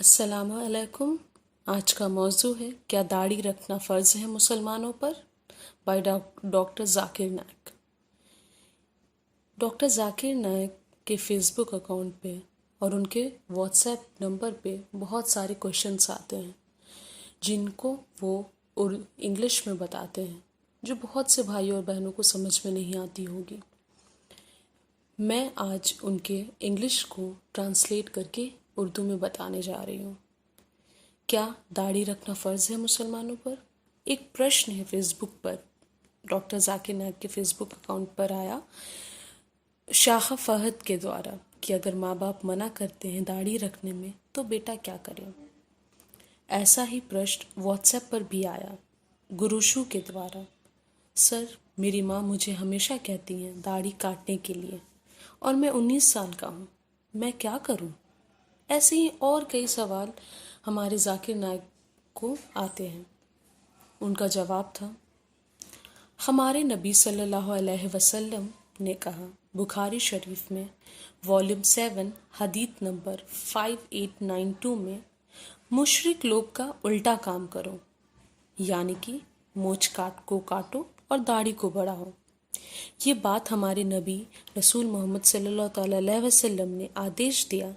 السلام علیکم. آج کا موضوع ہے کیا داڑھی رکھنا فرض ہے مسلمانوں پر by doctor Zakir Naik. Doctor Zakir Naik کے فیس بک اکاؤنٹ پہ اور ان کے واٹس ایپ نمبر پہ بہت سارے کویشچنس آتے ہیں جن کو وہ انگلش میں بتاتے ہیں جو بہت سے بھائیوں اور بہنوں کو سمجھ میں نہیں آتی ہوگی. میں آج ان کے انگلش کو ٹرانسلیٹ کر کے اردو میں بتانے جا رہی ہوں. کیا داڑھی رکھنا فرض ہے مسلمانوں پر؟ ایک پرشن ہے فیس بک پر، ڈاکٹر ذاکر نائک کے فیس بک اکاؤنٹ پر آیا شاہ فہد کے دوارا کہ اگر ماں باپ منع کرتے ہیں داڑھی رکھنے میں تو بیٹا کیا کرے. ایسا ہی پرشن واٹس ایپ پر بھی آیا گروشو کے دوارا. سر، میری ماں مجھے ہمیشہ کہتی ہیں داڑھی کاٹنے کے لیے اور میں 19 سال کا ہوں، میں کیا کروں؟ ایسے ہی اور کئی سوال ہمارے ذاکر نائک کو آتے ہیں. ان کا جواب تھا، ہمارے نبی صلی اللہ علیہ وسلم نے کہا بخاری شریف میں والیوم 7 حدیث نمبر 5892 میں، مشرک لوگ کا الٹا کام کرو، یعنی کہ مونچھ کو کاٹو اور داڑھی کو بڑھاؤ. یہ بات ہمارے نبی رسول محمد صلی اللہ تعالی علیہ وسلم نے آدیش دیا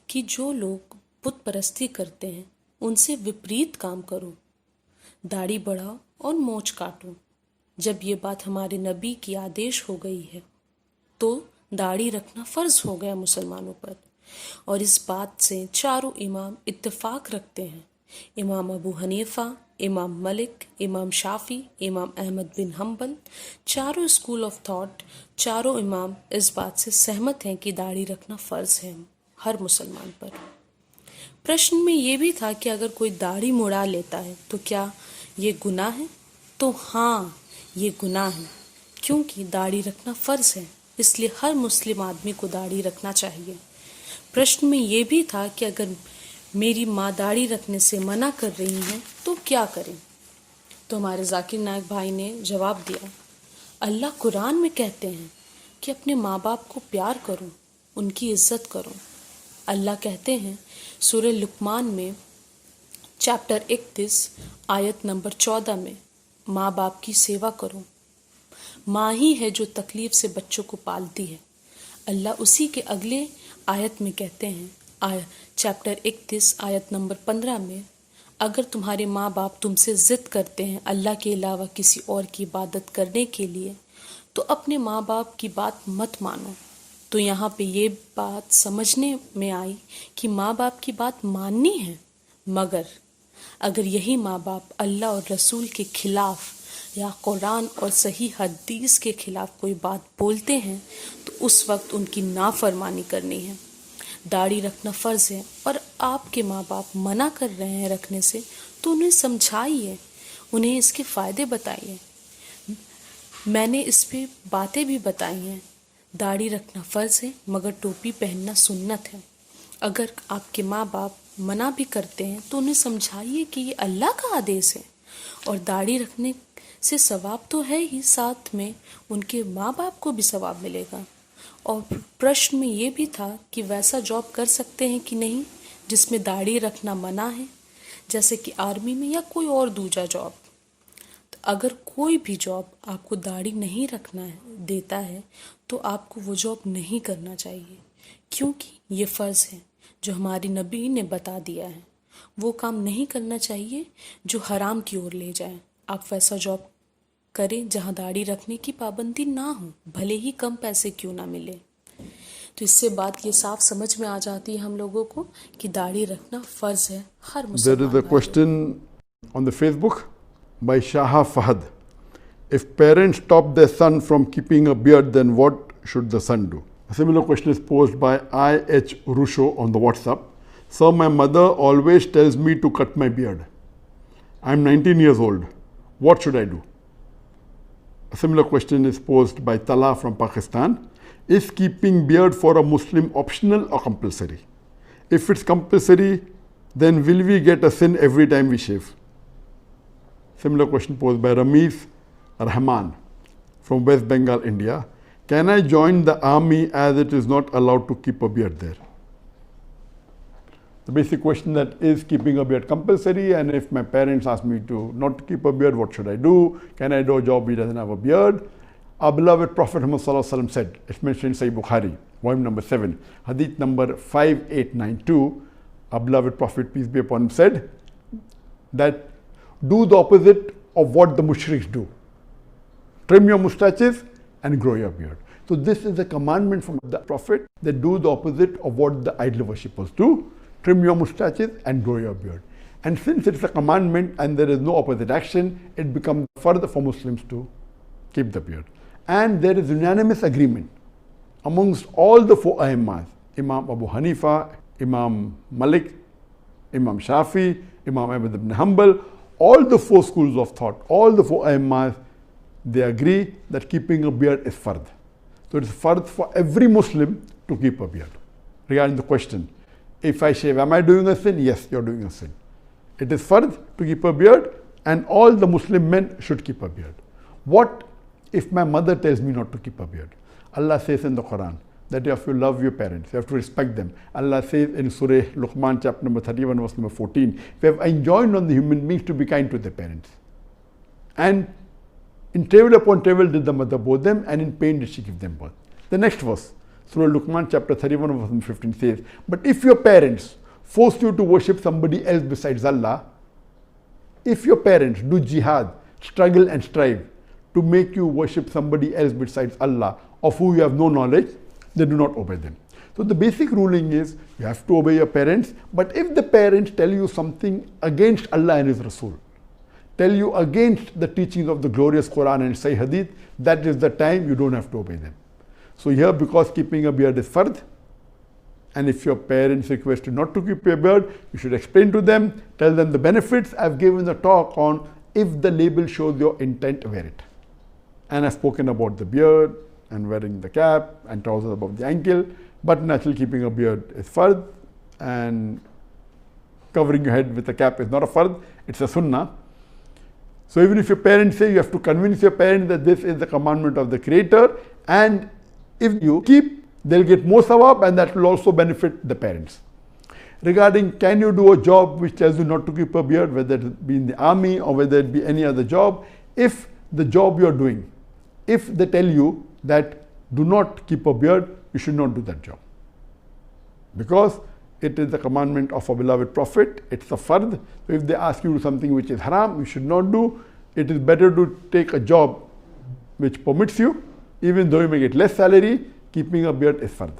کہ جو لوگ بت پرستی کرتے ہیں ان سے وپریت کام کرو، داڑھی بڑھاؤ اور مونچھ کاٹو. جب یہ بات ہمارے نبی کی آدیش ہو گئی ہے تو داڑھی رکھنا فرض ہو گیا مسلمانوں پر. اور اس بات سے چاروں امام اتفاق رکھتے ہیں، امام ابو حنیفہ، امام ملک، امام شافعی، امام احمد بن حنبل. چاروں اسکول آف تھاٹ، چاروں امام اس بات سے سہمت ہیں کہ داڑھی رکھنا فرض ہے ہر مسلمان پر. پرشن میں یہ بھی تھا کہ اگر کوئی داڑھی مڑا لیتا ہے تو کیا یہ گناہ ہے؟ تو ہاں، یہ گناہ ہے، کیونکہ داڑھی رکھنا فرض ہے، اس لیے ہر مسلم آدمی کو داڑھی رکھنا چاہیے. پرشن میں یہ بھی تھا کہ اگر میری ماں داڑھی رکھنے سے منع کر رہی ہیں تو کیا کریں؟ تو ہمارے ذاکر نائک بھائی نے جواب دیا، اللہ قرآن میں کہتے ہیں کہ اپنے ماں باپ کو پیار کرو، ان کی عزت کرو. اللہ کہتے ہیں سورہ لقمان میں چیپٹر 31 آیت نمبر 14 میں، ماں باپ کی سیوا کرو. ماں ہی ہے جو تکلیف سے بچوں کو پالتی ہے. اللہ اسی کے اگلے آیت میں کہتے ہیں چیپٹر 31 آیت نمبر 15 میں، اگر تمہارے ماں باپ تم سے ضد کرتے ہیں اللہ کے علاوہ کسی اور کی عبادت کرنے کے لیے تو اپنے ماں باپ کی بات مت مانو. تو یہاں پہ یہ بات سمجھنے میں آئی کہ ماں باپ کی بات ماننی ہے، مگر اگر یہی ماں باپ اللہ اور رسول کے خلاف یا قرآن اور صحیح حدیث کے خلاف کوئی بات بولتے ہیں تو اس وقت ان کی نافرمانی کرنی ہے. داڑھی رکھنا فرض ہے اور آپ کے ماں باپ منع کر رہے ہیں رکھنے سے تو انہیں سمجھائیے، انہیں اس کے فائدے بتائیے. میں نے اس پہ باتیں بھی بتائی ہیں. داڑھی رکھنا فرض ہے مگر ٹوپی پہننا سنت ہے. اگر آپ کے ماں باپ منع بھی کرتے ہیں تو انہیں سمجھائیے کہ یہ اللہ کا آدیش ہے اور داڑھی رکھنے سے ثواب تو ہے ہی، ساتھ میں ان کے ماں باپ کو بھی ثواب ملے گا. اور پرشن میں یہ بھی تھا کہ ویسا جاب کر سکتے ہیں کہ نہیں جس میں داڑھی رکھنا منع ہے، جیسے کہ آرمی میں یا کوئی اور دوسرا جاب. تو اگر کوئی بھی جاب آپ کو داڑھی نہیں رکھنا ہے دیتا ہے تو آپ کو وہ جاب نہیں کرنا چاہیے، کیونکہ یہ فرض ہے جو ہماری نبی نے بتا دیا ہے. وہ کام نہیں کرنا چاہیے جو حرام کی اور لے جائے. آپ ویسا جاب کریں جہاں داڑھی رکھنے کی پابندی نہ ہو، بھلے ہی کم پیسے کیوں نہ ملے. تو اس سے بات یہ صاف سمجھ میں آ جاتی ہے ہم لوگوں کو کہ داڑھی رکھنا فرض ہے ہر مسلمان. There is a question on the Facebook by Shah Fahad. If parents stop their son from keeping a beard, then what should the son do? A similar question is posed by I.H. Rusho on the WhatsApp. Sir, my mother always tells me to cut my beard. I'm 19 years old. What should I do? A similar question is posed by Tala from Pakistan. Is keeping beard for a Muslim optional or compulsory? If it's compulsory, then will we get a sin every time we shave? Similar question posed by Ramesh Rahman from West Bengal, India. Can I join the army as it is not allowed to keep a beard there? The basic question that is keeping a beard compulsory, and if my parents ask me to not to keep a beard, what should I do? Can I do a job which doesn't have a beard? Our beloved Prophet Muhammad said, it's mentioned in Sahih Bukhari, volume number 7, hadith number 5892, our beloved Prophet, peace be upon him, said that do the opposite of what the mushriks do. Trim your mustaches and grow your beard. So this is a commandment from the Prophet, that do the opposite of what the idol worshippers do. Trim your mustaches and grow your beard. And since it's a commandment and there is no opposite action, it becomes further for Muslims to keep the beard. And there is unanimous agreement amongst all the four Aimmas, Imam Abu Hanifa, Imam Malik, Imam Shafi, Imam Ahmad ibn Hanbal, all the four schools of thought, all the four Aimmas, they agree that keeping a beard is fard. So it is fard for every Muslim to keep a beard. Regarding the question, if I shave, am I doing a sin? Yes, you're doing a sin. It is fard to keep a beard, and all the Muslim men should keep a beard. What if my mother tells me not to keep a beard? Allah says in the Quran that you have to love your parents, you have to respect them. Allah says in Surah Luqman chapter number 31 verse number 14, we have enjoined on the human beings to be kind to their parents. And in travel upon travel did the mother bore them, and in pain did she give them birth. The next verse, Surah Luqman chapter 31 verse 15 says, but if your parents force you to worship somebody else besides Allah, if your parents do jihad, struggle and strive to make you worship somebody else besides Allah, of who you have no knowledge, then do not obey them. So the basic ruling is you have to obey your parents, but if the parents tell you something against Allah and His Rasul, tell you against the teachings of the glorious Quran and Sahih Hadith, that is the time you don't have to obey them. So here, because keeping a beard is fard, and if your parents request you not to keep your beard, you should explain to them, tell them the benefits. I've given the talk on if the label shows your intent, wear it. And I've spoken about the beard and wearing the cap and trousers above the ankle, but naturally keeping a beard is fard, and covering your head with a cap is not a fard, it's a sunnah. So even if your parents say, you have to convince your parents that this is the commandment of the Creator, and if you keep, they'll get more sawab, and that will also benefit the parents. Regarding can you do a job which tells you not to keep a beard, whether it be in the army or whether it be any other job, if the job you're doing, if they tell you that do not keep a beard, you should not do that job. Because it is the commandment of our beloved Prophet, it's a fard. So if they ask you to do something which is haram, you should not do. It is better to take a job which permits you, even though you may get less salary. Keeping a beard is fard.